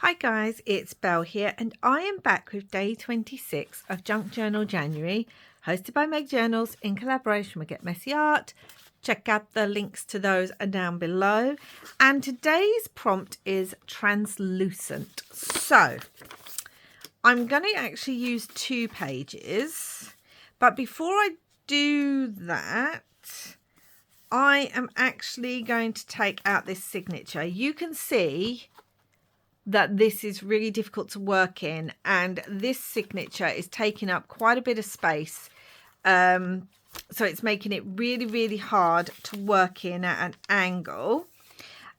Hi guys, it's Belle here and I am back with day 26 of Junk Journal January, hosted by Meg Journals in collaboration with Get Messy Art. Check out the links to those are down below. And today's prompt is translucent. So I'm going to actually use 2 pages, but before I do that, I am actually going to take out this signature. You can see that this is really difficult to work in, and this signature is taking up quite a bit of space, so it's making it really hard to work in at an angle.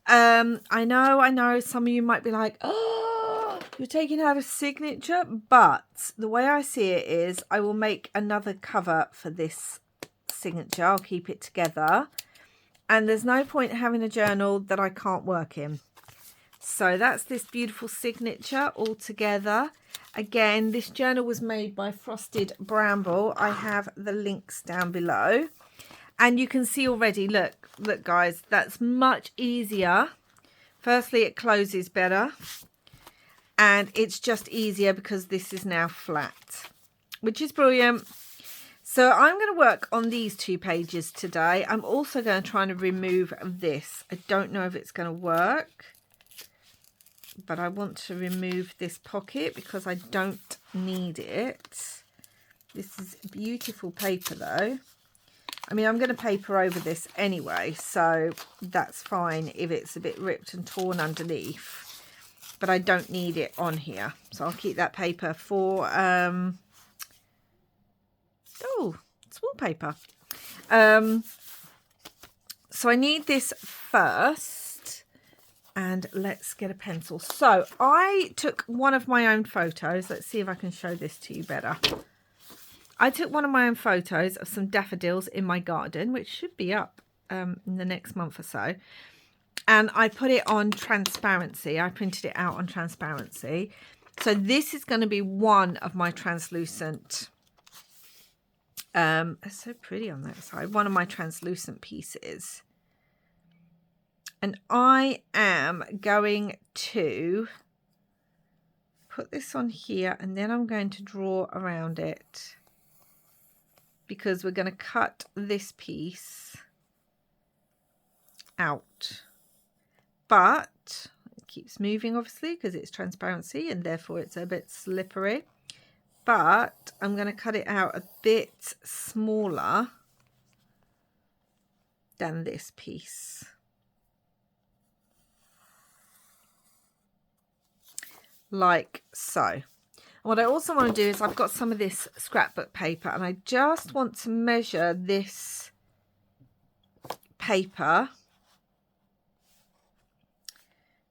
I know some of you might be like, oh, you're taking out a signature, but the way I see it is I will make another cover for this signature. I'll keep it together, and there's no point having a journal that I can't work in. So that's this beautiful signature all together. Again, this journal was made by Frosted Bramble. I have the links down below. And you can see already, look guys, that's much easier. Firstly, it closes better. And it's just easier because this is now flat, which is brilliant. So I'm going to work on these 2 pages today. I'm also going to try and remove this. I don't know if it's going to work, but I want to remove this pocket because I don't need it. This is beautiful paper though. I mean, I'm going to paper over this anyway, so that's fine if it's a bit ripped and torn underneath, but I don't need it on here. So I'll keep that paper for, oh, it's wallpaper. So I need this first. And let's get a pencil. So I took one of my own photos. Let's see if I can show this to you better. I took one of my own photos of some daffodils in my garden, which should be up in the next month or so. And I put it on transparency. I printed it out on transparency. So this is going to be one of my translucent, it's so pretty on that side, one of my translucent pieces. And I am going to put this on here, and then I'm going to draw around it because we're going to cut this piece out. But it keeps moving, obviously, because it's transparency and therefore it's a bit slippery. But I'm going to cut it out a bit smaller than this piece. Like so. And what I also want to do is I've got some of this scrapbook paper, and I just want to measure this paper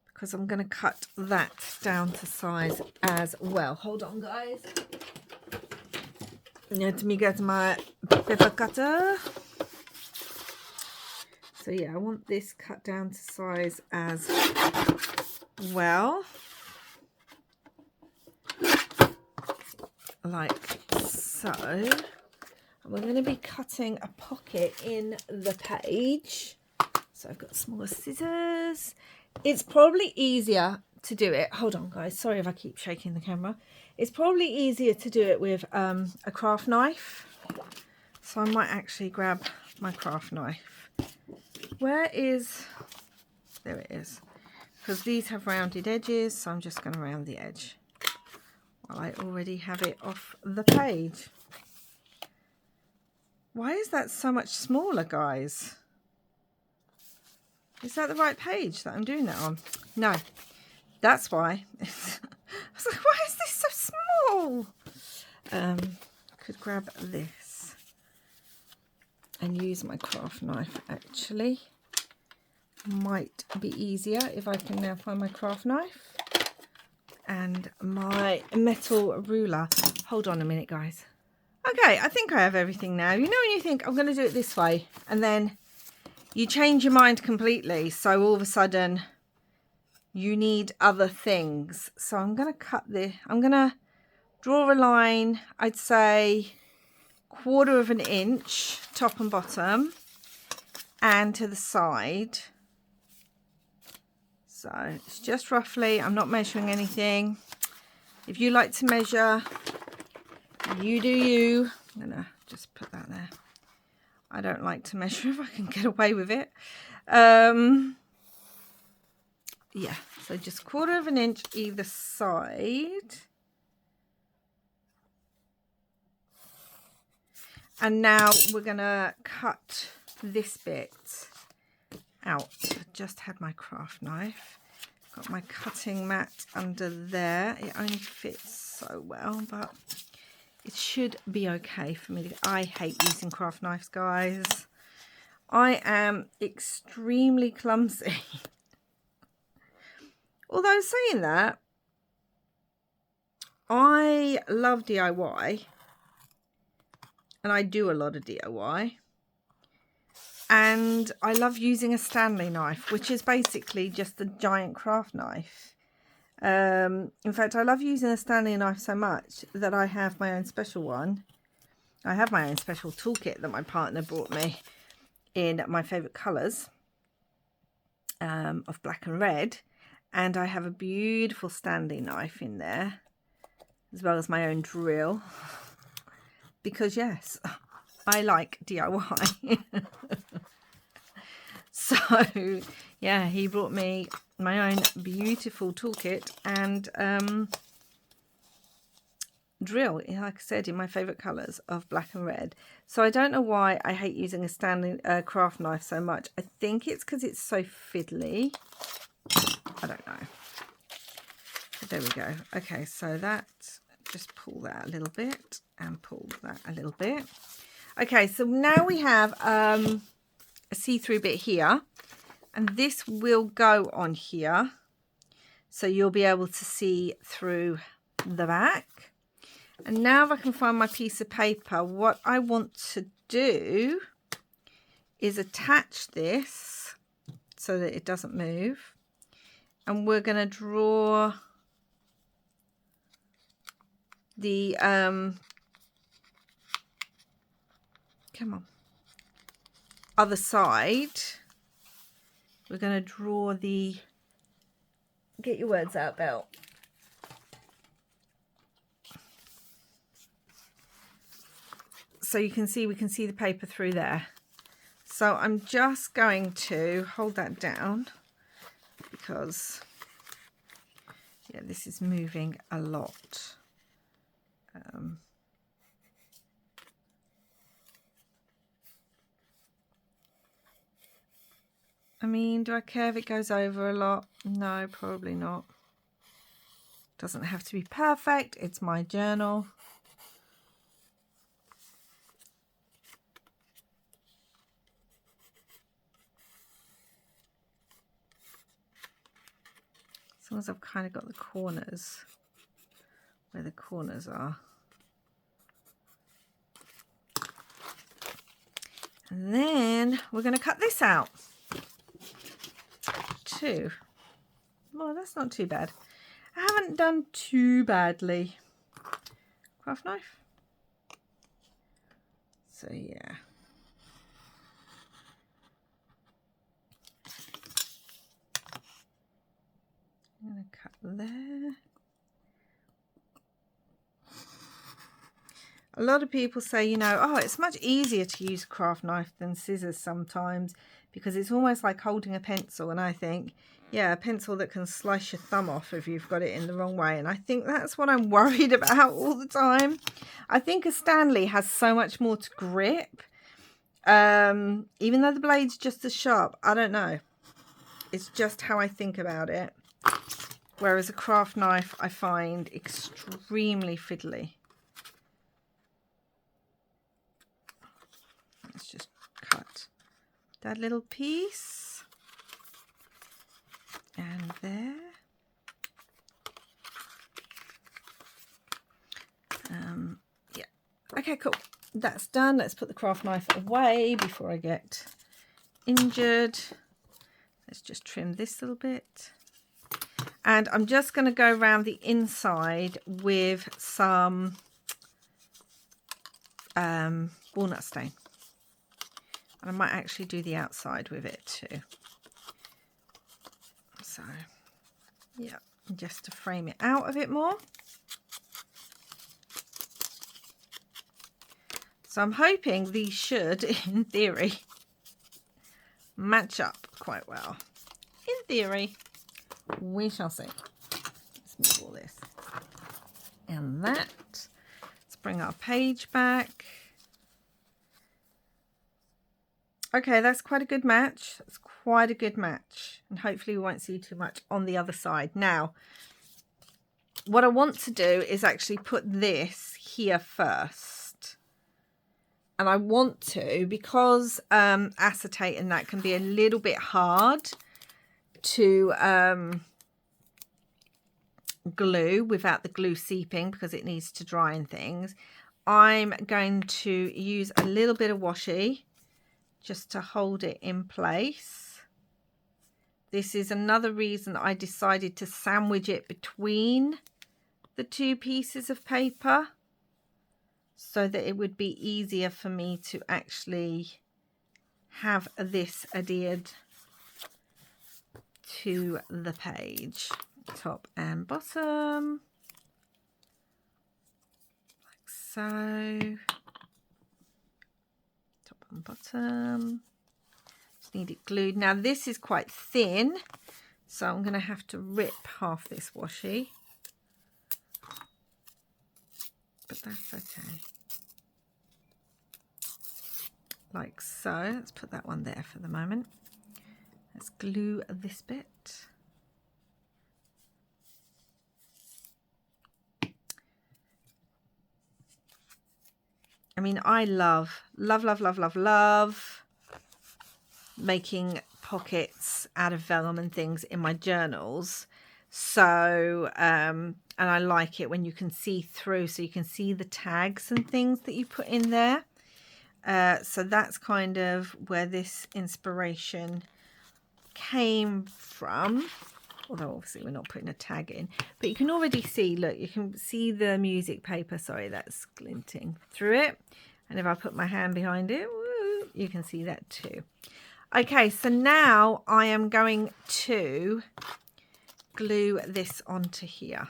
because I'm going to cut that down to size as well. Hold on guys, let me get my paper cutter. So yeah, I want this cut down to size as well, like so. And we're going to be cutting a pocket in the page. So I've got smaller scissors. It's probably easier to do it. Hold on guys, sorry if I keep shaking the camera. It's probably easier to do it with a craft knife. So I might actually grab my craft knife. Where is, there it is. Because these have rounded edges, so I'm just going to round the edge. Well, I already have it off the page. Why is that so much smaller, guys? Is that the right page that I'm doing that on? No, that's why. I was like, why is this so small? I could grab this and use my craft knife, actually. Might be easier if I can now find my craft knife and my metal ruler. Hold on a minute guys. Okay, I think I have everything now. You know when you think I'm going to do it this way and then you change your mind completely, so all of a sudden you need other things. So I'm going to cut this, I'm going to draw a line, I'd say 1/4 of an inch top and bottom and to the side. So it's just roughly, I'm not measuring anything. If you like to measure, you do you. I'm gonna just put that there. I don't like to measure if I can get away with it. Yeah, so just 1/4 of an inch either side. And now we're gonna cut this bit out. I just had my craft knife. Got my cutting mat under there. It only fits so well, but it should be okay for me. I hate using craft knives, guys. I am extremely clumsy. Although saying that, I love DIY. And I do a lot of DIY. And I love using a Stanley knife, which is basically just a giant craft knife. In fact, I love using a Stanley knife so much that I have my own special one. I have my own special toolkit that my partner brought me in my favourite colours of black and red. And I have a beautiful Stanley knife in there, as well as my own drill. Because, yes, I like DIY. So, yeah, he brought me my own beautiful toolkit and drill, like I said, in my favourite colours of black and red. So I don't know why I hate using a Stanley craft knife so much. I think it's because it's so fiddly. I don't know. But there we go. Okay, so that, just pull that a little bit and pull that a little bit. Okay, so now we have a see-through bit here, and this will go on here, so you'll be able to see through the back. And now if I can find my piece of paper, what I want to do is attach this so that it doesn't move, and we're going to draw the come on, other side. We're going to draw the, get your words out, Belle. So you can see, we can see the paper through there. So I'm just going to hold that down because, yeah, this is moving a lot. I mean, do I care if it goes over a lot? No, probably not. Doesn't have to be perfect. It's my journal. As long as I've kind of got the corners where the corners are. And then we're going to cut this out too. Well, that's not too bad. I haven't done too badly. Craft knife. So yeah. I'm going to cut there. A lot of people say, you know, oh, it's much easier to use a craft knife than scissors sometimes because it's almost like holding a pencil. And I think, yeah, a pencil that can slice your thumb off if you've got it in the wrong way. And I think that's what I'm worried about all the time. I think a Stanley has so much more to grip. Even though the blade's just as sharp, I don't know. It's just how I think about it. Whereas a craft knife I find extremely fiddly. Let's just cut that little piece. And there. Yeah. Okay, cool. That's done. Let's put the craft knife away before I get injured. Let's just trim this little bit. And I'm just going to go around the inside with some walnut stain. And I might actually do the outside with it too. So Yeah, just to frame it out a bit more. So I'm hoping these should, in theory, match up quite well. In theory, we shall see. Let's move all this. And that. Let's bring our page back. Okay, that's quite a good match. That's quite a good match. And hopefully we won't see too much on the other side. Now, what I want to do is actually put this here first. And I want to, because acetate and that can be a little bit hard to glue without the glue seeping because it needs to dry and things. I'm going to use a little bit of washi just to hold it in place. This is another reason I decided to sandwich it between the two pieces of paper so that it would be easier for me to actually have this adhered to the page, top and bottom, like so. Top and bottom. Just need it glued. Now this is quite thin, so I'm going to have to rip half this washi, but that's okay. Like so. Let's put that one there for the moment. Let's glue this bit. I mean, I love making pockets out of vellum and things in my journals. So, and I like it when you can see through, so you can see the tags and things that you put in there. So that's kind of where this inspiration came from. Although obviously we're not putting a tag in, but you can already see, look, you can see the music paper, sorry, that's glinting through it. And if I put my hand behind it, woo, you can see that too. Okay, so now I am going to glue this onto here.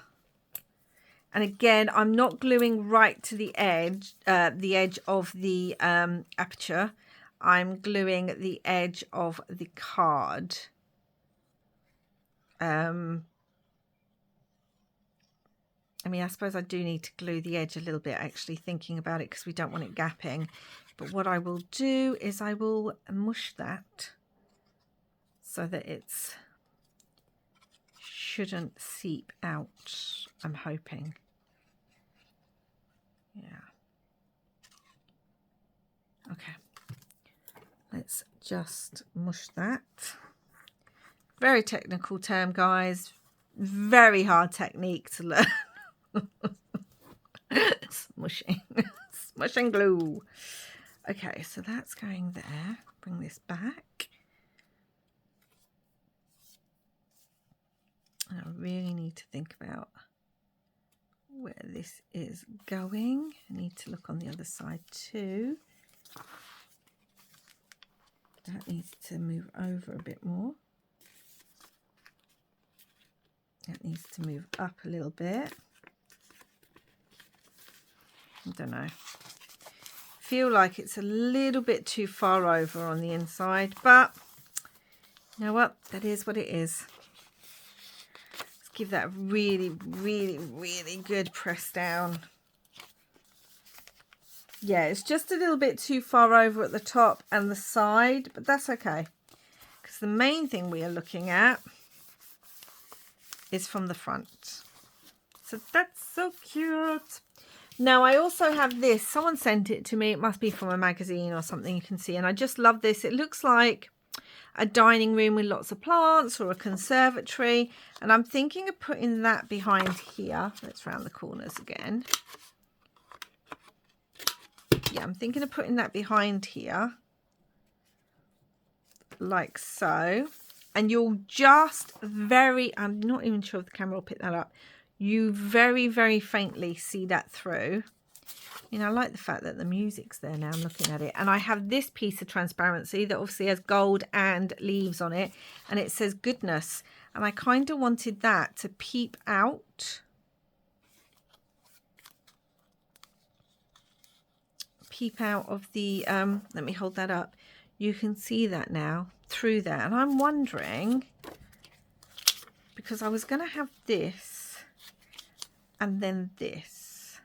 And again, I'm not gluing right to the edge of the aperture. I'm gluing the edge of the card. I mean, I suppose I do need to glue the edge a little bit, actually, thinking about it, because we don't want it gapping. But what I will do is I will mush that so that it's shouldn't seep out, I'm hoping. Yeah. Okay. Let's just mush that. Very technical term, guys. Very hard technique to learn. Smushing. Smush and glue. Okay, so that's going there. Bring this back. And I really need to think about where this is going. I need to look on the other side too. That needs to move over a bit more. That needs to move up a little bit. I don't know. Feel like it's a little bit too far over on the inside, but you know what? That is what it is. Let's give that a really, really, really good press down. Yeah, it's just a little bit too far over at the top and the side, but that's okay. Because the main thing we are looking at is from the front. So that's so cute. Now I also have this, someone sent it to me, it must be from a magazine or something, you can see, and I just love this. It looks like a dining room with lots of plants or a conservatory, and I'm thinking of putting that behind here. Let's round the corners again. Yeah, I'm thinking of putting that behind here like so. And you'll just I'm not even sure if the camera will pick that up. You very, very faintly see that through. You know, I like the fact that the music's there now. I'm looking at it. And I have this piece of transparency that obviously has gold and leaves on it. And it says goodness. And I kind of wanted that to peep out. Peep out of the, let me hold that up. You can see that now through there. And I'm wondering, because I was going to have this and then this,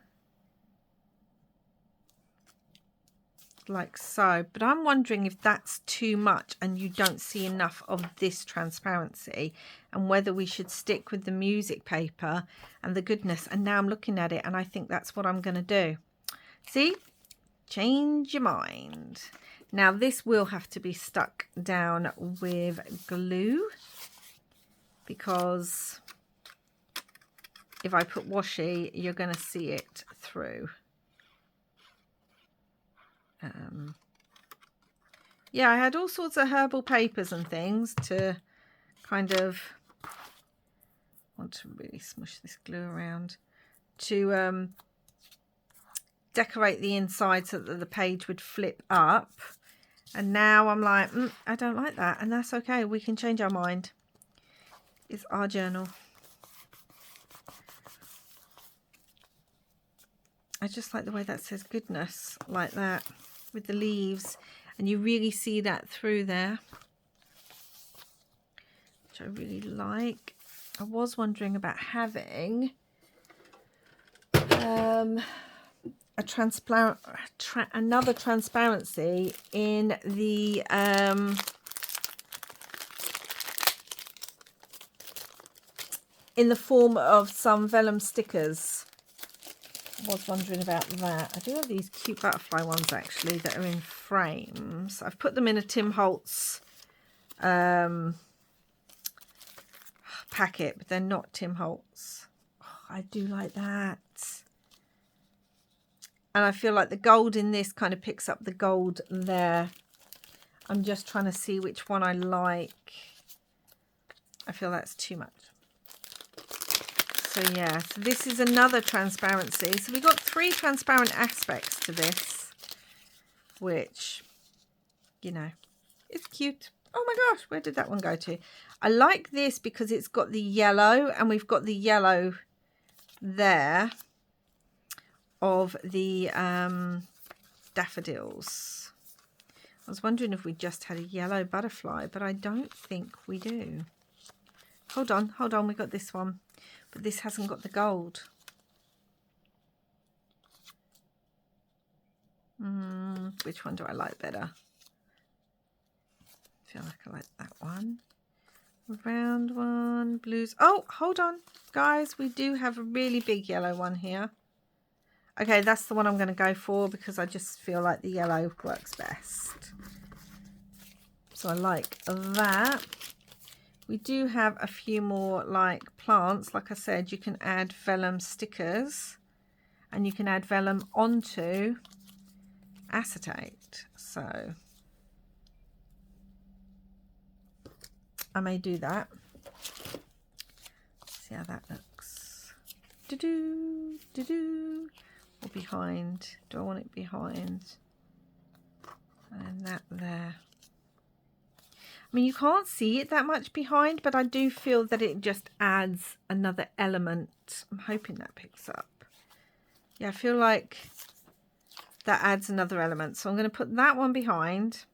like so, but I'm wondering if that's too much and you don't see enough of this transparency, and whether we should stick with the music paper and the goodness. And now I'm looking at it and I think that's what I'm going to do. See? Change your mind. Now this will have to be stuck down with glue, because if I put washi, you're going to see it through. Yeah, I had all sorts of herbal papers and things to kind of, want to really smush this glue around, to decorate the inside so that the page would flip up. And now I'm like, I don't like that, and that's okay. We can change our mind. It's our journal. I just like the way that says goodness, like that, with the leaves. And you really see that through there, which I really like. I was wondering about having a transparent, another transparency in the form of some vellum stickers. I was wondering about that. I do have these cute butterfly ones actually that are in frames. I've put them in a Tim Holtz packet, but they're not Tim Holtz. Oh, I do like that. And I feel like the gold in this kind of picks up the gold there. I'm just trying to see which one I like. I feel that's too much. So yeah, so this is another transparency. So we've got 3 transparent aspects to this, which, you know, it's cute. Oh my gosh, where did that one go to? I like this because it's got the yellow, and we've got the yellow there of the daffodils. I was wondering if we just had a yellow butterfly, but I don't think we do. Hold on, we got this one. But this hasn't got the gold. Which one do I like better? I feel like I like that one. Round one, blues. Oh, hold on, guys. We do have a really big yellow one here. Okay, that's the one I'm going to go for because I just feel like the yellow works best. So I like that. We do have a few more like plants. Like I said, you can add vellum stickers and you can add vellum onto acetate. So I may do that. See how that looks. Do-do, do-do. Or behind. Do I want it behind? And that there. I mean, you can't see it that much behind, but I do feel that it just adds another element. I'm hoping that picks up. Yeah, I feel like that adds another element. So I'm going to put that one behind,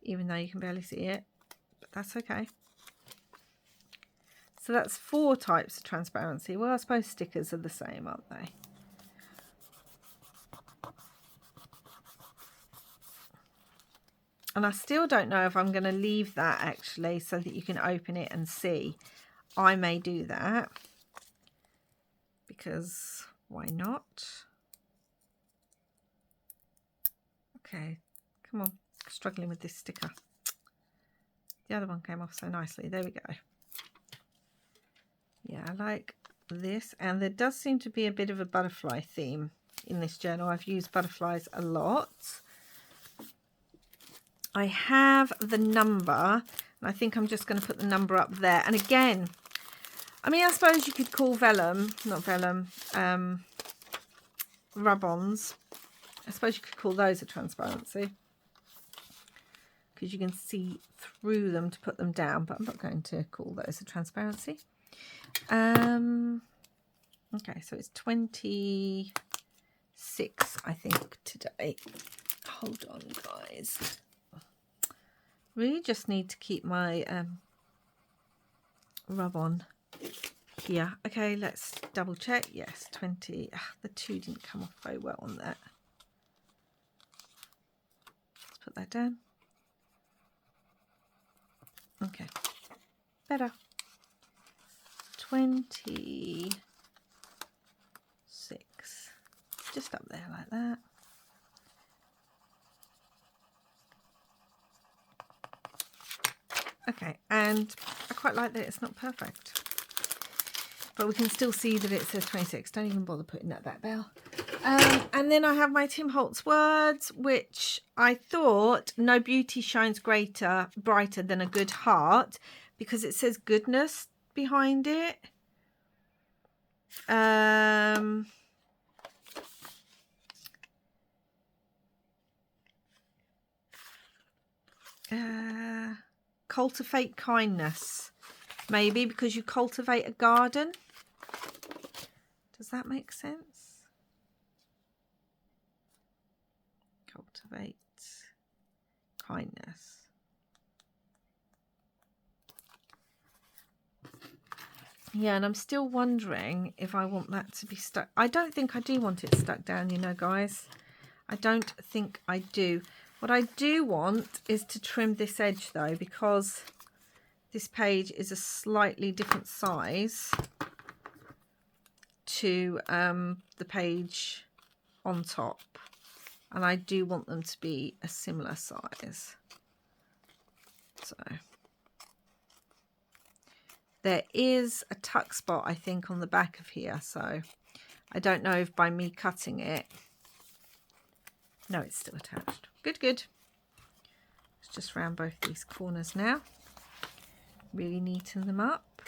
even though you can barely see it, but that's okay. So that's 4 types of transparency. Well, I suppose stickers are the same, aren't they? And I still don't know if I'm going to leave that actually so that you can open it and see. I may do that because why not? Okay, come on. Struggling with this sticker. The other one came off so nicely. There we go. Yeah, I like this. And there does seem to be a bit of a butterfly theme in this journal. I've used butterflies a lot. I have the number, and I think I'm just going to put the number up there. And again, I mean, I suppose you could call vellum, not vellum, rub-ons. I suppose you could call those a transparency. because you can see through them to put them down, but I'm not going to call those a transparency. Okay, so it's 26, I think, today. Hold on, guys. Really just need to keep my rub on here. Okay, let's double check. Yes, 20. The 2 didn't come off very well on that. Let's put that down. Okay, better. 26. Just up there like that. Okay, and I quite like that it's not perfect, but we can still see that it says 26. Don't even bother putting that back, Belle. And then I have my Tim Holtz words, which I thought no beauty shines brighter than a good heart, because it says goodness behind it. Cultivate kindness, maybe because you cultivate a garden. Does that make sense? Cultivate kindness. Yeah, and I'm still wondering if I want that to be stuck. I don't think I do want it stuck down, you know, guys. I don't think I do. What I do want is to trim this edge, though, because this page is a slightly different size to the page on top. And I do want them to be a similar size. So there is a tuck spot, I think, on the back of here. So I don't know if by me cutting it... No, it's still attached. Good, good. Let's just round both these corners now. Really neaten them up.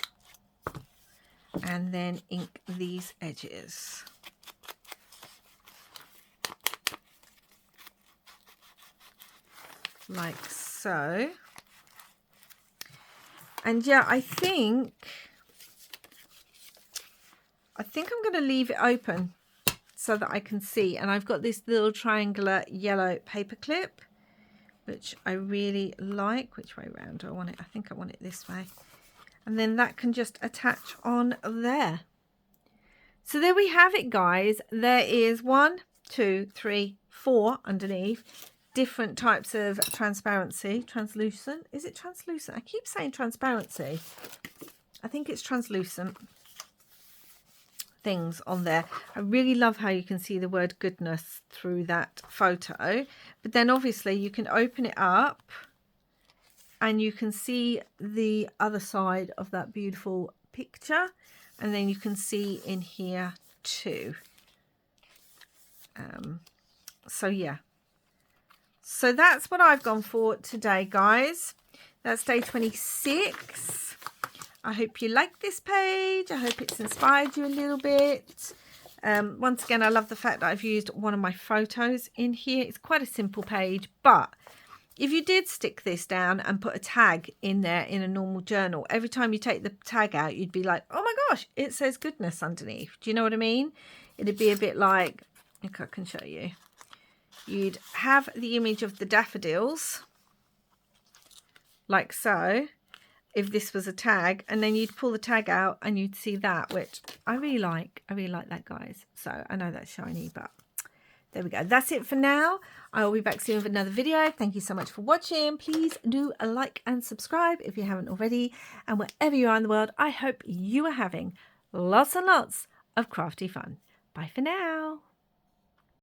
And then ink these edges. Like so. And yeah, I think I'm going to leave it open so that I can see. And I've got this little triangular yellow paper clip, which I really like. Which way round do I want it? I think I want it this way. And then that can just attach on there. So there we have it, guys. There is 1, 2, 3, 4 underneath. Different types of transparency. Translucent. Is it translucent? I keep saying transparency. I think it's translucent things on there. I really love how you can see the word goodness through that photo. But then obviously you can open it up and you can see the other side of that beautiful picture. And then you can see in here too. So yeah. So that's what I've gone for today, guys. That's day 26. I hope you like this page. I hope it's inspired you a little bit. Once again, I love the fact that I've used one of my photos in here. It's quite a simple page, but if you did stick this down and put a tag in there in a normal journal, every time you take the tag out, you'd be like, oh my gosh, it says goodness underneath. Do you know what I mean? It'd be a bit like, look, I can show you. You'd have the image of the daffodils, like so, if this was a tag, and then you'd pull the tag out and you'd see that, which I really like. I really like that, guys. So I know that's shiny, but there we go. That's it for now. I will be back soon with another video. Thank you so much for watching. Please do a like and subscribe if you haven't already. And wherever you are in the world, I hope you are having lots and lots of crafty fun. Bye for now.